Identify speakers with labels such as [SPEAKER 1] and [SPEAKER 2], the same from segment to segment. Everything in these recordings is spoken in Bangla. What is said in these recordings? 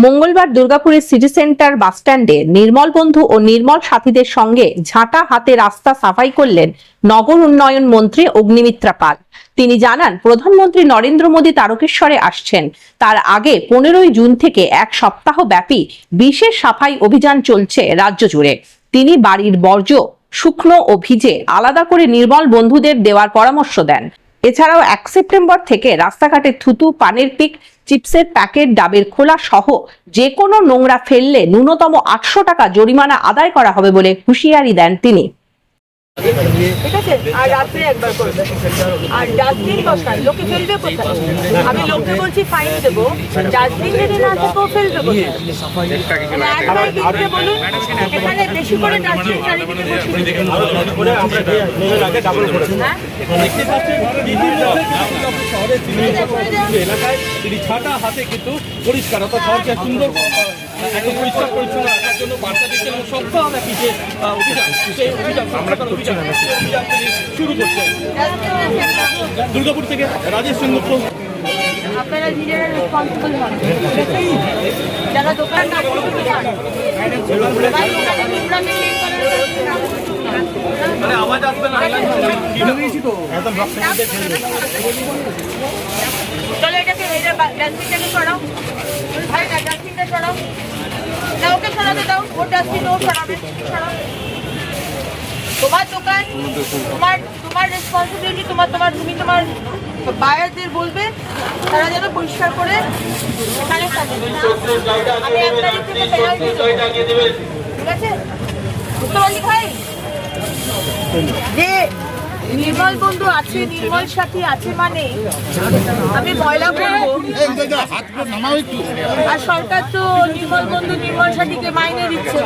[SPEAKER 1] মঙ্গলবার দুর্গাপুরের সিটি সেন্টার বাসস্ট্যান্ডে নির্মল বন্ধু ও নির্মল সাথীদের সঙ্গে ঝাঁটা হাতে রাস্তা সাফাই করলেন নগর উন্নয়ন মন্ত্রী অগ্নিমিত্রা পাল। তিনি জানান, প্রধানমন্ত্রী নরেন্দ্র মোদী তারকেশ্বরে আসছেন। তার আগে 15ই জুন থেকে এক সপ্তাহ ব্যাপী বিশেষ সাফাই অভিযান চলছে রাজ্য জুড়ে। তিনি বাড়ির বর্জ্য শুকনো ও ভিজে আলাদা করে নির্মল বন্ধুদের দেওয়ার পরামর্শ দেন। এছাড়াও 1 সেপ্টেম্বর থেকে রাস্তাঘাটে থুতু, পানের পিক, চিপসের প্যাকেট, ডাবের খোলা সহ যে কোনো নোংরা ফেললে ন্যূনতম 800 টাকা জরিমানা আদায় করা হবে বলে হুঁশিয়ারি দেন তিনি।
[SPEAKER 2] ঠিক আছে, আর রাত্রে একবার করবে। আর ডাস্টবিন বসান, লোকে ফেলবে কোথায়? আমি লোককে বলছি ফাইন দেবো, ডাস্টবিন যদি না থাকেও ফেলবে কোথায়? একবার দিতে বলুন, এখানে বেশি করে ডাস্টবিন চারিদিকে
[SPEAKER 3] এলাকায় তিনি ছাটা হাতে কিন্তু পরিষ্কার অর্থাৎ শহরকে সুন্দর একদম পরিষ্কার পরিচ্ছন্ন রাখার জন্য বার্তা দিচ্ছেন এবং সপ্তাহব্যাপী যে অভিযান, সেই অভিযান শুরু করছেন। দুর্গাপুর থেকে রাজেশ সিংহ।
[SPEAKER 2] আপনারা নিজেরা রেসপন্সিবল হন, যারা দোকান না করতে চান।
[SPEAKER 3] আওয়াজ আসবে না,
[SPEAKER 2] চলো এটাকে ডাস্টবিনটাকে সরাও, ভাই না ডাস্টবিনটা সরাও, না ওকে সরাতে দাও, ওর ডাস্টবিন ও সরাবে। তোমার দোকান, তোমার রেসপন্সিবিলিটি, তুমি তোমার বায়ারদের বলবে তারা যেন পরিষ্কার করে এখানে থাকে। আমি 1 তারিখ থেকে পেনাল্টি দেব, ঠিক আছে? বুঝতে পারলি ভাই? যে নির্মল বন্ধু আছে, নির্মল সাথী আছে মানে আমি ময়লা করবো। আর সরকার তো নির্মল বন্ধু নির্মল সাথীকে মাইনে দিচ্ছে,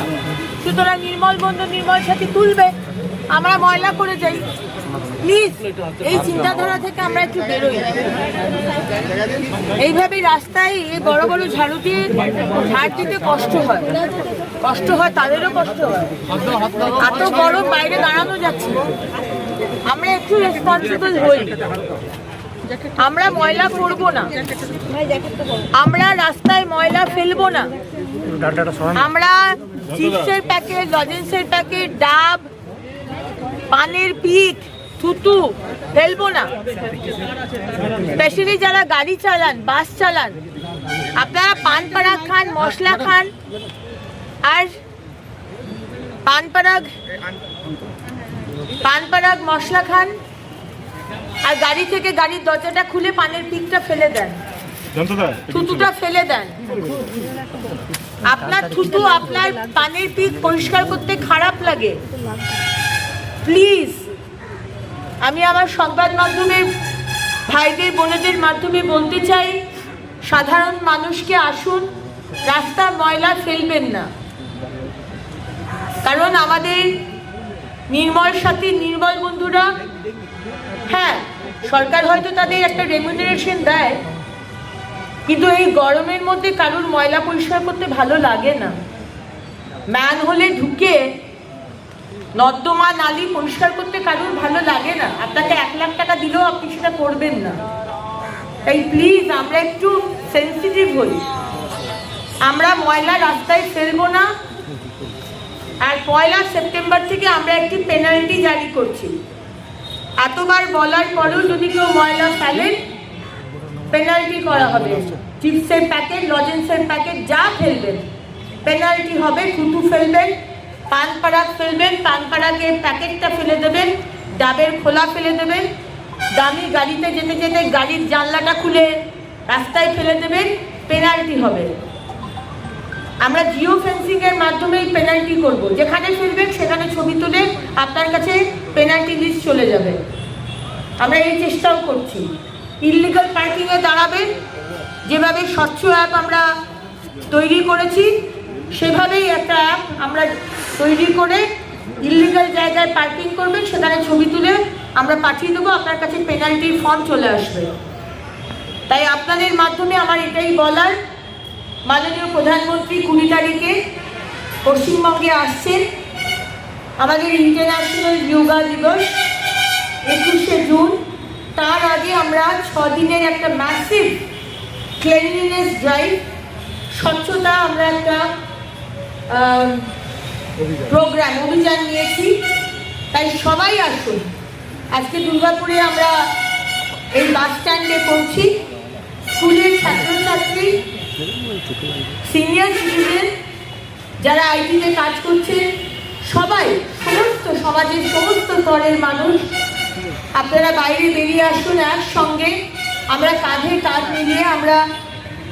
[SPEAKER 2] সুতরাং নির্মল বন্ধু নির্মল সাথী তুলবে, আমরা ময়লা করে যাই। প্লিজ এই চিন্তাধারা থেকে আমরা একটু বেরোই। এইভাবে রাস্তায় বড় বড় ঝাড়ু দিয়ে ঝাড় দিতে কষ্ট হয়, তাদেরও কষ্ট হয়। এত গরম, বাইরে দাঁড়ানো যাচ্ছে। আমরা একটু রেসপন্সিবল হই, আমরা ময়লা করবো না, আমরা রাস্তায় ময়লা ফেলবো না, আমরা চিপসের প্যাকেট, লজেন্সের প্যাকেট, ডাব, পানের পিক, থুতু ফেলবো না। স্পেশালি যারা গাড়ি চালান, বাস চালান, আপনারা পান পরাগ খান, মশলা খান, আর পান পরাগ মশলা খান, আর গাড়ি থেকে গাড়ির দরজাটা খুলে পানের পিকটা ফেলে দেন, থুতুটা ফেলে দেন। আপনার থুতু, আপনার পানের পিক পরিষ্কার করতে খারাপ লাগে। প্লিজ, আমি আমার সংবাদ মাধ্যমের ভাইদের বোনেদের মাধ্যমে বলতে চাই, সাধারণ মানুষকে আসুন, রাস্তার ময়লা ফেলবেন না। কারণ আমাদের নির্মল সাথী, নির্মল বন্ধুরা, হ্যাঁ সরকার হয়তো তাদের একটা রেমুনারেশন দেয়, কিন্তু এই গরমের মধ্যে কারোর ময়লা পরিষ্কার করতে ভালো লাগে না। ম্যান হলে ঢুকে নর্দমা নালী পরিষ্কার করতে কারোর ভালো লাগে না। আপনাকে 1 লাখ টাকা দিলেও আপনি সেটা করবেন না। তাই প্লিজ আমরা একটু সেন্সিটিভ হই, আমরা ময়লা রাস্তায় ফেলবো না। আর 1 সেপ্টেম্বর থেকে আমরা একটি পেনাল্টি জারি করছি। এতবার বলার পরেও যদি কেউ ময়লা ফেলেন, পেনাল্টি করা হবে। চিপসের প্যাকেট, লজেন্সের প্যাকেট যা ফেলবেন পেনাল্টি হবে। থুতু ফেলবেন, পান পরাগ ফেলবেন, পান পরাগের প্যাকেটটা ফেলে দেবেন, ডাবের খোলা ফেলে দেবেন, দামি গাড়িতে যেতে যেতে গাড়ির জানলাটা খুলে রাস্তায় ফেলে দেবেন, পেনাল্টি হবে। আমরা জিও ফেন্সিং এর মাধ্যমে পেনাল্টি করব। যেখানে ফেলবেন সেখানে ছবি তুলে আপনার কাছে পেনাল্টি লিস্ট চলে যাবে। আমরা এই চেষ্টাও করছি। ইললিগাল পার্কিংয়ে দাঁড়াবেন, যেভাবে স্বচ্ছ অ্যাপ আমরা তৈরি করেছি সেভাবেই একটা অ্যাপ আমরা তৈরি করে ইললিগাল জায়গায় পার্কিং করবেন, সেখানে ছবি তুলে আমরা পাঠিয়ে দেবো, আপনার কাছে পেনাল্টির ফর্ম চলে আসবে। তাই আপনাদের মাধ্যমে আমার এটাই বলার, মাননীয় প্রধানমন্ত্রী 20 তারিখে পশ্চিমবঙ্গে আসছেন। আমাদের ইন্টারন্যাশনাল যোগা দিবস 21শে জুন। তার আগে আমরা 6 দিনের একটা ম্যাসিভ ক্লিনলিনেস ড্রাইভ স্বচ্ছতা আমরা একটা অভিযান নিয়েছি। তাই সবাই আসুন। আজকে দুর্গাপুরে আমরা এই বাস স্ট্যান্ডে পৌঁছি। স্কুলের ছাত্রছাত্রী, সিনিয়র সিটিজেন, যারা আইটিতে কাজ করছে, সবাই, সমস্ত সমাজের সমস্ত স্তরের মানুষ আপনারা বাইরে বেরিয়ে আসুন। একসঙ্গে আমরা কাঁধে কাঁধ মিলিয়ে আমরা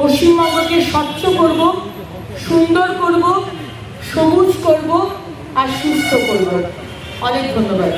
[SPEAKER 2] পশ্চিমবঙ্গকে স্বচ্ছ করব, সুন্দর করব, সবুজ করব আর সুস্থ করব। অনেক ধন্যবাদ।